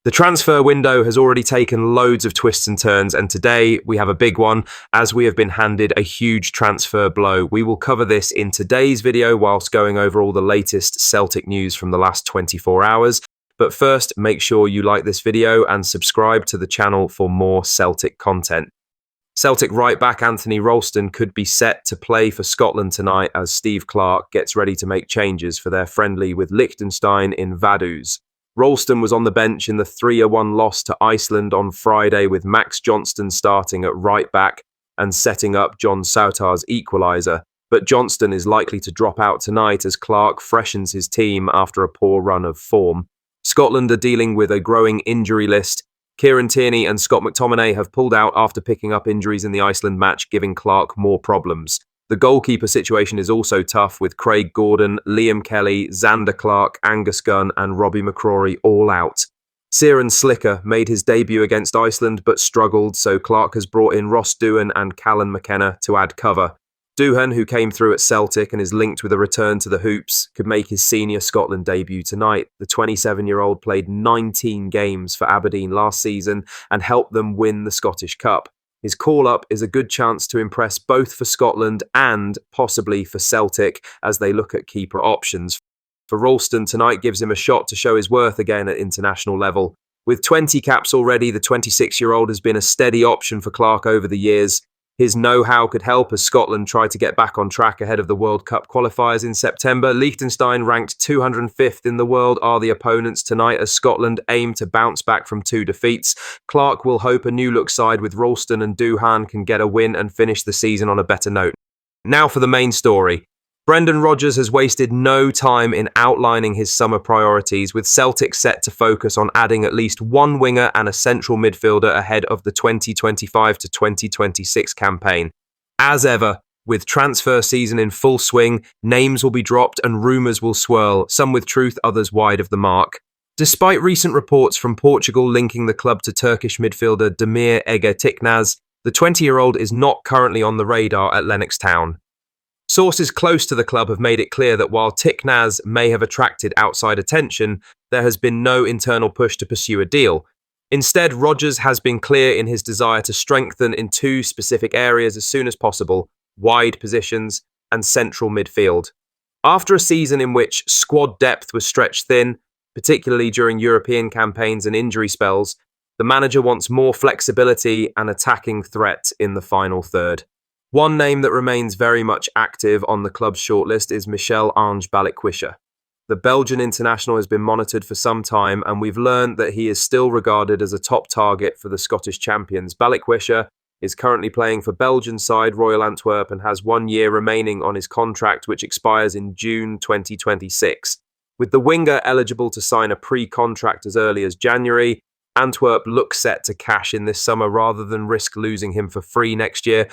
The transfer window has already taken loads of twists and turns, and today we have a big one as we have been handed a huge transfer blow. We will cover this in today's video whilst going over all the latest Celtic news from the last 24 hours. But first, make sure you like this video and subscribe to the channel for more Celtic content. Celtic right-back Anthony Ralston could be set to play for Scotland tonight as Steve Clarke gets ready to make changes for their friendly with Liechtenstein in Vaduz. Ralston was on the bench in the 3-1 loss to Iceland on Friday, with Max Johnston starting at right-back and setting up John Souttar's equaliser. But Johnston is likely to drop out tonight as Clarke freshens his team after a poor run of form. Scotland are dealing with a growing injury list. Kieran Tierney and Scott McTominay have pulled out after picking up injuries in the Iceland match, giving Clarke more problems. The goalkeeper situation is also tough, with Craig Gordon, Liam Kelly, Xander Clark, Angus Gunn and Robbie McCrory all out. Ciaran Slicker made his debut against Iceland but struggled, so Clarke has brought in Ross Doohan and Callan McKenna to add cover. Doohan, who came through at Celtic and is linked with a return to the Hoops, could make his senior Scotland debut tonight. The 27-year-old played 19 games for Aberdeen last season and helped them win the Scottish Cup. His call-up is a good chance to impress both for Scotland and possibly for Celtic as they look at keeper options. For Ralston, tonight gives him a shot to show his worth again at international level. With 20 caps already, the 26-year-old has been a steady option for Clarke over the years. His know-how could help as Scotland try to get back on track ahead of the World Cup qualifiers in September. Liechtenstein, ranked 205th in the world, are the opponents tonight as Scotland aim to bounce back from 2 defeats. Clarke will hope a new-look side with Ralston and Doohan can get a win and finish the season on a better note. Now for the main story. Brendan Rodgers has wasted no time in outlining his summer priorities, with Celtic set to focus on adding at least one winger and a central midfielder ahead of the 2025 to 2026 campaign. As ever, with transfer season in full swing, names will be dropped and rumours will swirl, some with truth, others wide of the mark. Despite recent reports from Portugal linking the club to Turkish midfielder Demir Ege Tiknaz, the 20-year-old is not currently on the radar at Lennox Town. Sources close to the club have made it clear that while Tiknaz may have attracted outside attention, there has been no internal push to pursue a deal. Instead, Rodgers has been clear in his desire to strengthen in 2 specific areas as soon as possible: wide positions and central midfield. After a season in which squad depth was stretched thin, particularly during European campaigns and injury spells, the manager wants more flexibility and attacking threat in the final third. One name that remains very much active on the club's shortlist is Michel-Ange Balikwisha. The Belgian international has been monitored for some time, and we've learned that he is still regarded as a top target for the Scottish champions. Balikwisha is currently playing for Belgian side Royal Antwerp and has 1 year remaining on his contract, which expires in June 2026. With the winger eligible to sign a pre-contract as early as January, Antwerp look set to cash in this summer rather than risk losing him for free next year.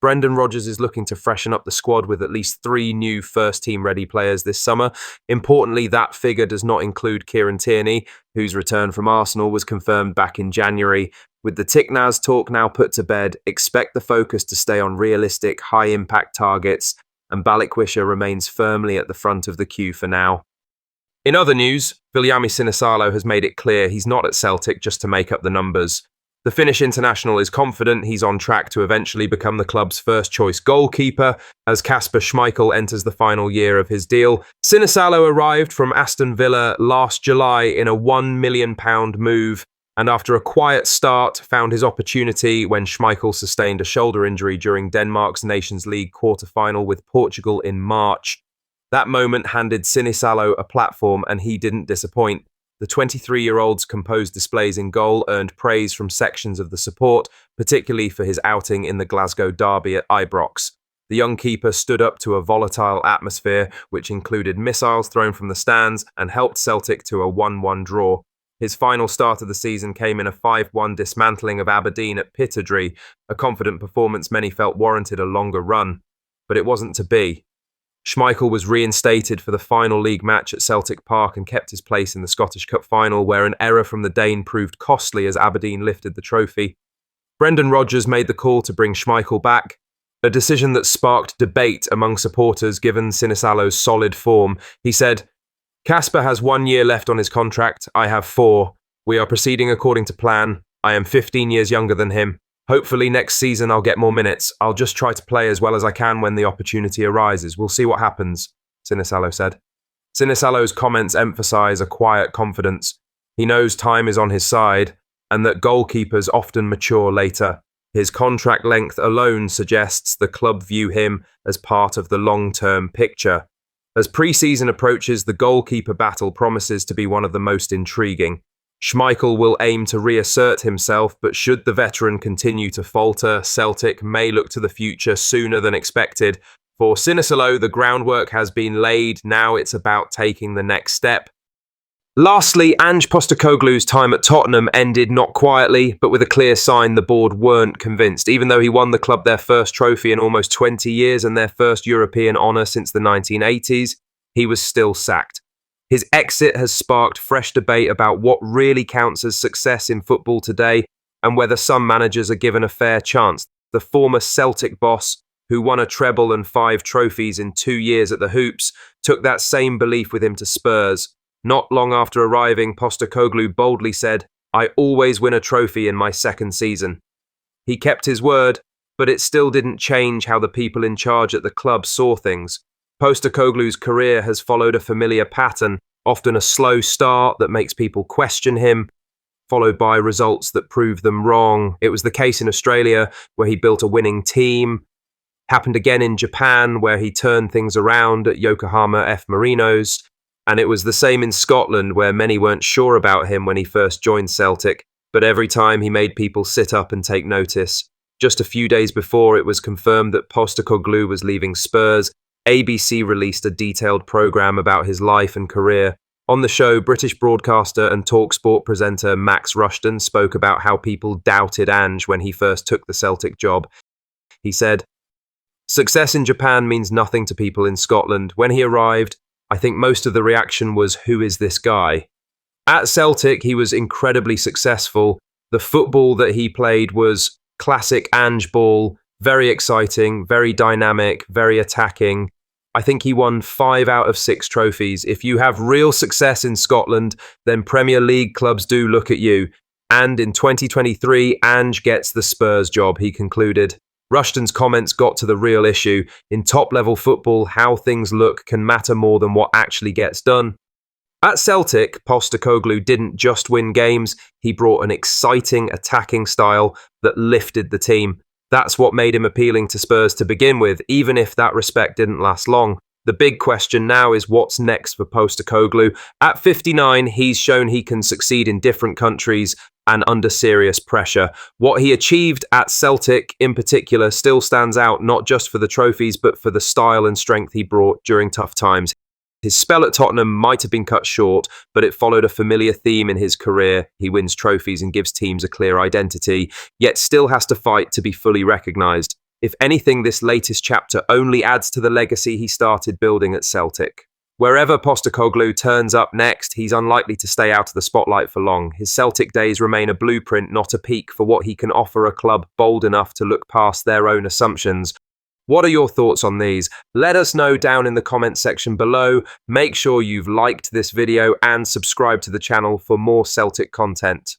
Brendan Rodgers is looking to freshen up the squad with at least 3 new first-team ready players this summer. Importantly, that figure does not include Kieran Tierney, whose return from Arsenal was confirmed back in January. With the Tiknaz talk now put to bed, expect the focus to stay on realistic, high-impact targets, and Balikwisha remains firmly at the front of the queue for now. In other news, Viljami Sinisalo has made it clear he's not at Celtic just to make up the numbers. The Finnish international is confident he's on track to eventually become the club's first-choice goalkeeper as Kasper Schmeichel enters the final year of his deal. Sinisalo arrived from Aston Villa last July in a £1 million move, and after a quiet start, found his opportunity when Schmeichel sustained a shoulder injury during Denmark's Nations League quarter-final with Portugal in March. That moment handed Sinisalo a platform, and he didn't disappoint. The 23-year-old's composed displays in goal earned praise from sections of the support, particularly for his outing in the Glasgow derby at Ibrox. The young keeper stood up to a volatile atmosphere, which included missiles thrown from the stands and helped Celtic to a 1-1 draw. His final start of the season came in a 5-1 dismantling of Aberdeen at Pittodrie, a confident performance many felt warranted a longer run. But it wasn't to be. Schmeichel was reinstated for the final league match at Celtic Park and kept his place in the Scottish Cup final, where an error from the Dane proved costly as Aberdeen lifted the trophy. Brendan Rodgers made the call to bring Schmeichel back, a decision that sparked debate among supporters given Sinisalo's solid form. He said, "Kasper has 1 year left on his contract, I have 4. We are proceeding according to plan. I am 15 years younger than him. Hopefully next season I'll get more minutes. I'll just try to play as well as I can when the opportunity arises. We'll see what happens, Sinisalo said. Sinisalo's comments emphasize a quiet confidence. He knows time is on his side and that goalkeepers often mature later. His contract length alone suggests the club view him as part of the long-term picture. As pre-season approaches, the goalkeeper battle promises to be one of the most intriguing. Schmeichel will aim to reassert himself, but should the veteran continue to falter, Celtic may look to the future sooner than expected. For Sinisalo, the groundwork has been laid, now it's about taking the next step. Lastly, Ange Postecoglou's time at Tottenham ended not quietly, but with a clear sign the board weren't convinced. Even though he won the club their first trophy in almost 20 years and their first European honour since the 1980s, he was still sacked. His exit has sparked fresh debate about what really counts as success in football today and whether some managers are given a fair chance. The former Celtic boss, who won a treble and 5 trophies in 2 years at the Hoops, took that same belief with him to Spurs. Not long after arriving, Postecoglou boldly said, "I always win a trophy in my second season." He kept his word, but it still didn't change how the people in charge at the club saw things. Postecoglou's career has followed a familiar pattern, often a slow start that makes people question him, followed by results that prove them wrong. It was the case in Australia, where he built a winning team. Happened again in Japan, where he turned things around at Yokohama F. Marinos. And it was the same in Scotland, where many weren't sure about him when he first joined Celtic, but every time he made people sit up and take notice. Just a few days before it was confirmed that Postecoglou was leaving Spurs, ABC released a detailed programme about his life and career. On the show, British broadcaster and TalkSport presenter Max Rushton spoke about how people doubted Ange when he first took the Celtic job. He said, "Success in Japan means nothing to people in Scotland. When he arrived, I think most of the reaction was, 'Who is this guy?' At Celtic, he was incredibly successful. The football that he played was classic Ange ball, very exciting, very dynamic, very attacking. I think he won 5 out of 6 trophies. If you have real success in Scotland, then Premier League clubs do look at you. And in 2023, Ange gets the Spurs job," he concluded. Rushton's comments got to the real issue. In top-level football, how things look can matter more than what actually gets done. At Celtic, Postecoglou didn't just win games, he brought an exciting attacking style that lifted the team. That's what made him appealing to Spurs to begin with, even if that respect didn't last long. The big question now is what's next for Postecoglou. At 59, he's shown he can succeed in different countries and under serious pressure. What he achieved at Celtic in particular still stands out, not just for the trophies, but for the style and strength he brought during tough times. His spell at Tottenham might have been cut short, but it followed a familiar theme in his career. He wins trophies and gives teams a clear identity, yet still has to fight to be fully recognised. If anything, this latest chapter only adds to the legacy he started building at Celtic. Wherever Postecoglou turns up next, he's unlikely to stay out of the spotlight for long. His Celtic days remain a blueprint, not a peak, for what he can offer a club bold enough to look past their own assumptions. What are your thoughts on these? Let us know down in the comments section below. Make sure you've liked this video and subscribe to the channel for more Celtic content.